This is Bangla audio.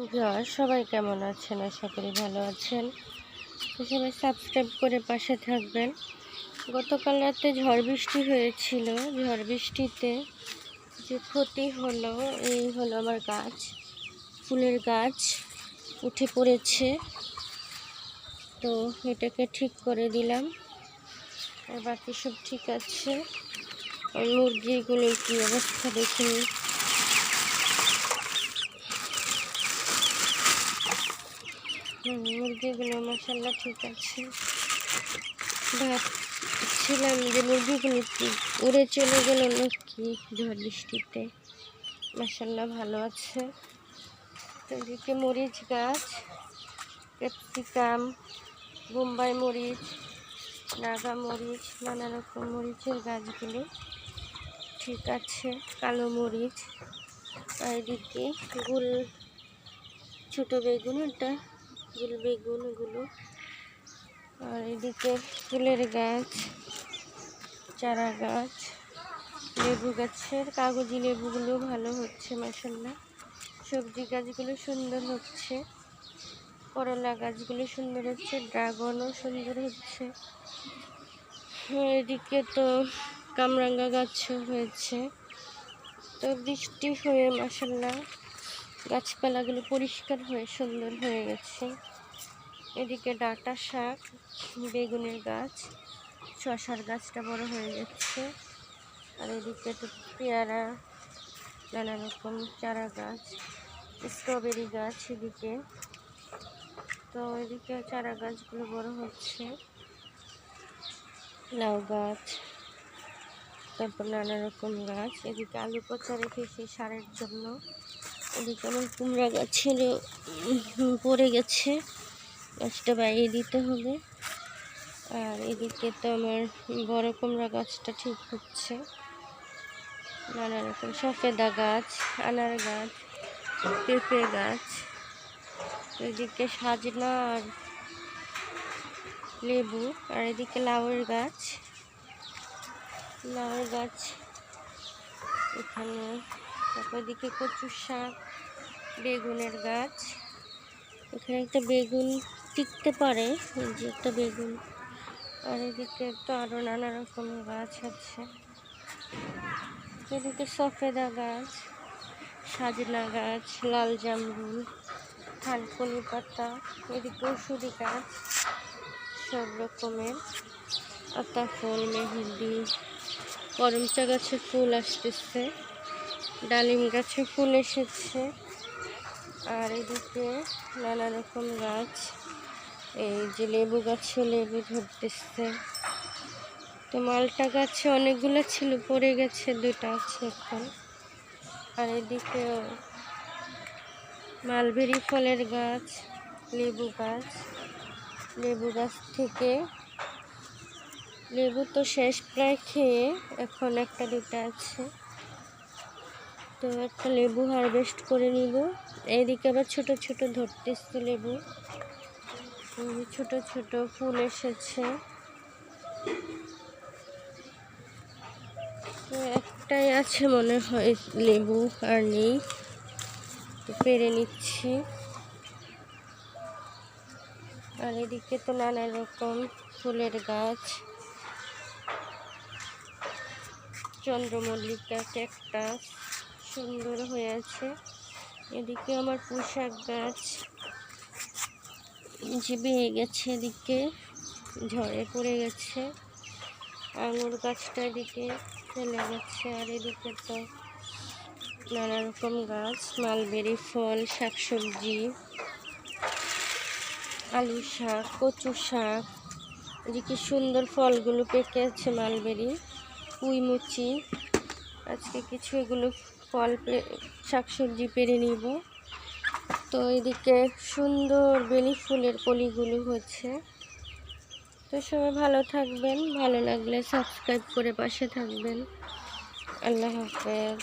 সবাই কেমন আছেন? আশা করি ভালো আছেন। তো সবাই সাবস্ক্রাইব করে পাশে থাকবেন। গতকাল রাতে ঝড় বৃষ্টি হয়েছিল। ঝড় বৃষ্টিতে যে ক্ষতি হলো, এই হলো আমার গাছ, ফুলের গাছ উঠে পড়েছে। তো এটাকে ঠিক করে দিলাম, আর বাকি সব ঠিক আছে। আর মুরগিগুলোর কী অবস্থা দেখিনি। মুরগিগুলো মাশাআল্লাহ ঠিক আছে। ভাবছিলাম যে মুরগিগুলো কি উড়ে চলে গেল নাকি ঝড় বৃষ্টিতে। মাশাআল্লাহ ভালো আছে। তো এদিকে মরিচ গাছ, ক্যাপসিকাম, বোম্বাই মরিচ, নাগা মরিচ, নানা রকম মরিচের গাছগুলো ঠিক আছে। কালো মরিচ, আর এদিকে গোল ছোটো বেগুন, এটা গোল বেগুন এগুলো। আর এদিকে ফুলের গাছ, চারা গাছ, লেবু গাছের কাগজি লেবুগুলো ভালো হচ্ছে মাশাআল্লাহ। সবজি গাছগুলো সুন্দর হচ্ছে, করলা গাছগুলো সুন্দর হচ্ছে, ড্রাগনও সুন্দর হচ্ছে। এদিকে তো কামরাঙ্গা গাছও হয়েছে। তো বৃষ্টি হয়ে মাশাআল্লাহ গাছপালাগুলো পরিষ্কার হয়ে সুন্দর হয়ে গেছে। এদিকে ডাঁটা শাক, বেগুনের গাছ, শশার গাছটা বড় হয়ে যাচ্ছে। আর এদিকে তো পেয়ারা, নানা রকম চারা গাছ, স্ট্রবেরি গাছ এদিকে। তো এদিকে চারা গাছগুলো বড় হচ্ছে, লাউ গাছ, তারপর নানা রকম গাছ। এদিকে আলু পচা রেখেছি সারের জন্য। এদিকে আমার কুমড়া গাছের পড়ে গেছে, গাছটা বাইরে দিতে হবে। আর এদিকে তো আমার বড় কুমড়া গাছটা ঠিক হচ্ছে। নানা রকম সফেদা গাছ, আনার গাছ, পেঁপে গাছ। এদিকে সাজনা আর লেবু, আর এদিকে লাউয়ের গাছ, লাউয়ের গাছ এখানে। তারপর এদিকে কচু শাক, বেগুনের গাছ। এখানে একটা বেগুন টিকতে পারে, এই যে একটা বেগুন। আর এদিকে তো আরও নানা রকম গাছ আছে। এদিকে সফেদা গাছ, সাজনা গাছ, লাল জামরুল, থানকুনি পাতা। এদিকে ওষুধি গাছ সব রকমের, আতা ফুল, মেহেন্দি, করমচা গাছে ফুল আসতেছে, ডালিম গাছে ফুল এসেছে। আর এদিকে নানা রকম গাছ, এই যে লেবু গাছে লেবু ধরতেছে। তো মালটা গাছে অনেকগুলো ছিল, পড়ে গেছে, দুটো আছে এখন। আর এদিকে মালবেরি ফলের গাছ, লেবু গাছ। লেবু গাছ থেকে লেবু তো শেষ প্রায় খেয়ে, এখন একটা দুটো আছে। তো একটা লেবু হারভেস্ট করে নিব। এইদিকে আবার ছোট ছোট ধরতেছে লেবু, ছোট ছোট ফুল এসেছে। তো একটাই আছে মনে হয় লেবু, আর নেই। তো পেরে নিচ্ছি। আর এদিকে তো নানা রকম ফুলের গাছ, চন্দ্রমল্লিকা, ক্যাকটাস সুন্দর হয়ে আছে। এদিকে আমার পুঁইশাক গাছ যে বেয়ে গেছে, এদিকে ঝড়ে পড়ে গেছে। আঙুর গাছটা এদিকে চলে গেছে। আর এদিকে তো নানা রকম গাছ, মালবেরি ফল, শাকসবজি, আলু শাক, কচু শাক। এদিকে সুন্দর ফলগুলো পেকে আছে, মালবেরি, পুঁইমুচি। আজকে কিছু এগুলো ফল শাকসবজি পেরে নিব। তো এদিকে সুন্দর বেলি ফুলের কলিগুলো হচ্ছে। তো সবাই ভালো থাকবেন, ভালো লাগলে সাবস্ক্রাইব করে পাশে থাকবেন। আল্লাহ হাফেজ।